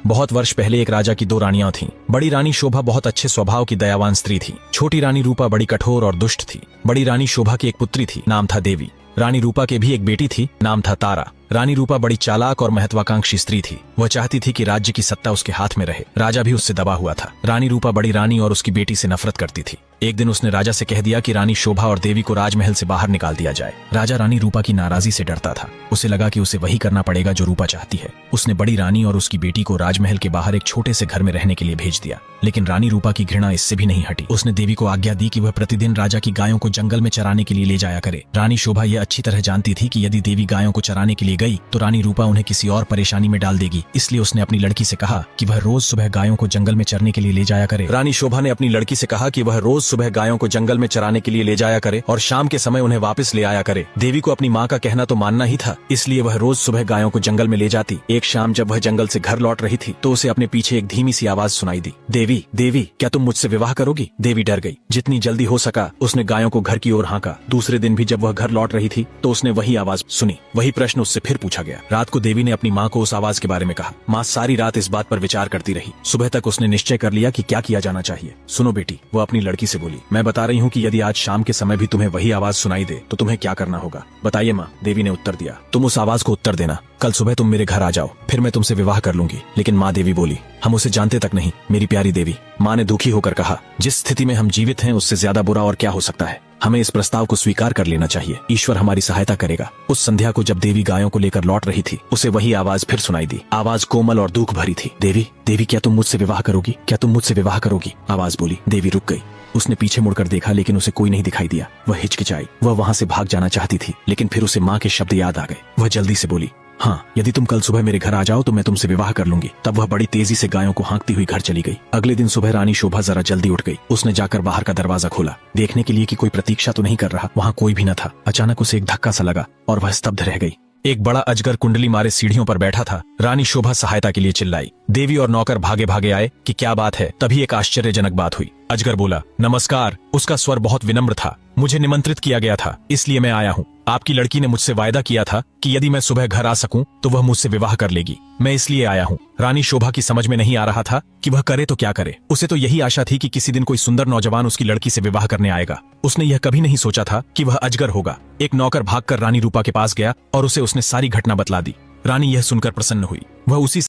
बहुत वर्ष पहले एक राजा की दो रानियां थीं। बड़ी रानी शोभा बहुत अच्छे स्वभाव की दयावान स्त्री थी। छोटी रानी रूपा बड़ी कठोर और दुष्ट थी। बड़ी रानी शोभा की एक पुत्री थी, नाम था देवी। रानी रूपा के भी एक बेटी थी, नाम था तारा। रानी रूपा बड़ी चालाक और महत्वाकांक्षी स्त्री थी। वह चाहती थी कि राज्य की सत्ता उसके हाथ में रहे। राजा भी उससे दबा हुआ था। रानी रूपा बड़ी रानी और उसकी बेटी से नफरत करती थी। एक दिन उसने राजा से कह दिया कि रानी शोभा और देवी को राजमहल से बाहर निकाल दिया जाए। राजा रानी रूपा की नाराजी से डरता था। उसे लगा कि उसे वही करना पड़ेगा जो रूपा चाहती है। उसने बड़ी रानी और उसकी बेटी को राजमहल के बाहर एक छोटे से घर में रहने के लिए भेज दिया। लेकिन रानी रूपा की घृणा इससे भी नहीं हटी। उसने देवी को आज्ञा दी कि वह प्रतिदिन राजा की गायों को जंगल में चराने के लिए ले जाया करे। रानी शोभा यह अच्छी तरह जानती थी कि यदि देवी गायों को चराने के लिए गई तो रानी रूपा उन्हें किसी और परेशानी में डाल देगी। इसलिए उसने अपनी लड़की से कहा कि वह रोज सुबह गायों को जंगल में चरने के लिए ले जाया करे। रानी शोभा ने अपनी लड़की से कहा कि वह रोज सुबह गायों को जंगल में चराने के लिए ले जाया करे और शाम के समय उन्हें वापस ले आया करे। देवी को अपनी माँ का कहना तो मानना ही था, इसलिए वह रोज सुबह गायों को जंगल में ले जाती। एक शाम जब वह जंगल से घर लौट रही थी तो उसे अपने पीछे एक धीमी सी आवाज सुनाई दी, देवी देवी क्या तुम मुझसे विवाह करोगी? देवी डर गई। जितनी जल्दी हो सका उसने गायों को घर की ओर हाँका। दूसरे दिन भी जब वह घर लौट रही थी तो उसने वही आवाज सुनी। वही प्रश्न उससे फिर पूछा गया। रात को देवी ने अपनी माँ को उस आवाज के बारे में कहा। माँ सारी रात इस बात पर विचार करती रही। सुबह तक उसने निश्चय कर लिया कि क्या किया जाना चाहिए। सुनो बेटी, वो अपनी लड़की से बोली, मैं बता रही हूँ कि यदि आज शाम के समय भी तुम्हें वही आवाज सुनाई दे तो तुम्हें क्या करना होगा? बताइए माँ, देवी ने उत्तर दिया। तुम उस आवाज को उत्तर देना। कल सुबह तुम मेरे घर आ जाओ, फिर मैं तुमसे विवाह कर लूंगी। लेकिन माँ, देवी बोली, हम उसे जानते तक नहीं मेरी प्यारी देवी। माँ ने दुखी होकर कहा, जिस स्थिति में हम जीवित हैं उससे ज्यादा बुरा और क्या हो सकता है। हमें इस प्रस्ताव को स्वीकार कर लेना चाहिए। ईश्वर हमारी सहायता करेगा। उस संध्या को जब देवी गायों को लेकर लौट रही थी उसे वही आवाज फिर सुनाई दी। आवाज कोमल और दुख भरी थी। देवी देवी क्या तुम मुझसे विवाह करोगी? क्या तुम मुझसे विवाह करोगी? आवाज बोली। देवी रुक गई। उसने पीछे मुड़कर देखा लेकिन उसे कोई नहीं दिखाई दिया। वह हिचकिचाई। वह वहां से भाग जाना चाहती थी लेकिन फिर उसे माँ के शब्द याद आ गए। वह जल्दी से बोली, हाँ, यदि तुम कल सुबह मेरे घर आ जाओ तो मैं तुमसे विवाह कर लूंगी। तब वह बड़ी तेजी से गायों को हाँकती हुई घर चली गई। अगले दिन सुबह रानी शोभा जरा जल्दी उठ गई। उसने जाकर बाहर का दरवाजा खोला, देखने के लिए कि कोई प्रतीक्षा तो नहीं कर रहा। वहाँ कोई भी न था। अचानक उसे एक धक्का सा लगा और वह स्तब्ध रह गई। एक बड़ा अजगर कुंडली मारे सीढ़ियों पर बैठा था। रानी शोभा सहायता के लिए चिल्लाई। देवी और नौकर भागे भागे आए कि क्या बात है। तभी एक आश्चर्यजनक बात हुई। अजगर बोला, नमस्कार। उसका स्वर बहुत विनम्र था। मुझे निमंत्रित किया गया था, इसलिए मैं आया हूँ। आपकी लड़की ने मुझसे वायदा किया था कि यदि मैं सुबह घर आ सकूं तो वह मुझसे विवाह कर लेगी। मैं इसलिए आया हूँ। रानी शोभा की समझ में नहीं आ रहा था कि वह करे तो क्या करे। उसे तो यही आशा थी कि किसी दिन कोई सुंदर नौजवान उसकी लड़की से विवाह करने आएगा। उसने यह कभी नहीं सोचा था कि वह अजगर होगा। एक नौकर भागकर रानी रूपा के पास गया और उसने सारी घटना बतला दी। रानी यह सुनकर प्रसन्न हुई। वह उसी